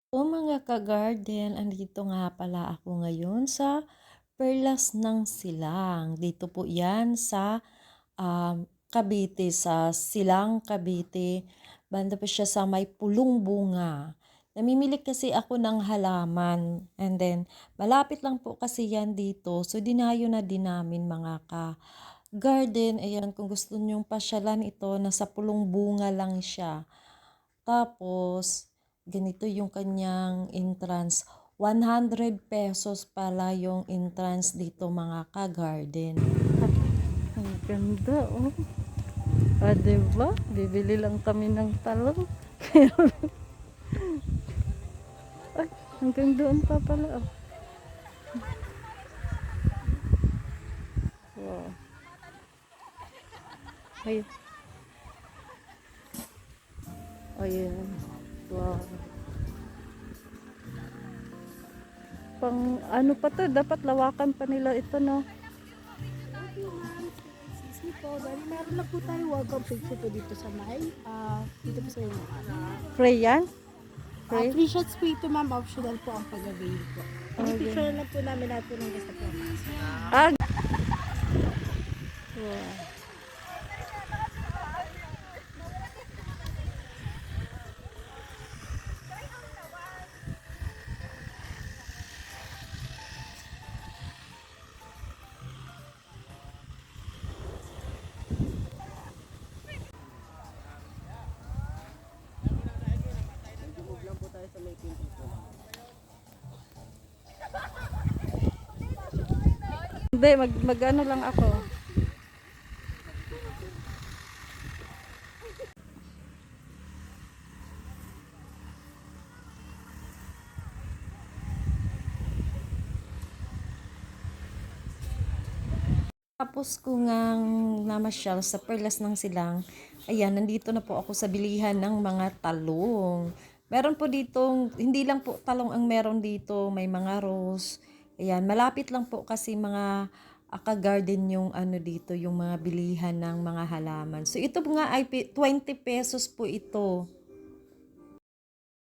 O mga ka-garden, andito nga pala ako ngayon sa Perlas ng Silang. Dito po 'yan sa Cavite, sa Silang, Cavite. Banda po siya sa may Pulong Bunga. Namimili kasi ako ng halaman and then malapit lang po kasi 'yan dito. So dinayo na din namin mga ka-garden. Ayan, kung gusto niyong pasyalan ito, nasa Pulong Bunga lang siya. Tapos, ganito yung kanyang entrance. 100 pesos pala yung entrance dito mga ka-garden. Ang ganda, oh. Diba? Bibili lang kami ng talong. Ay, hanggang doon pa pala, oh. Wow. Ay, ayan. Wow. Pang ano pa to, dapat lawakan pa nila ito, no? Okay, ma'am. Excuse me po. Bali, meron na po tayo welcome picture po dito sa may, dito po sa inyo. Free yan? Free? Free shots po ito, ma'am. Optional po ang pag-avail po. Okay. Picture lang po namin lahat po ng gusto po. Ah, wow. Hindi, mag-ano lang ako. Tapos ko ngang namasyal sa Perlas ng Silang, ayan, nandito na po ako sa bilihan ng mga talong. Meron po dito, hindi lang po talong ang meron dito, may mga rose. Ayan, malapit lang po kasi mga aka-garden yung ano dito, yung mga bilihan ng mga halaman. So ito po nga ay 20 pesos po ito.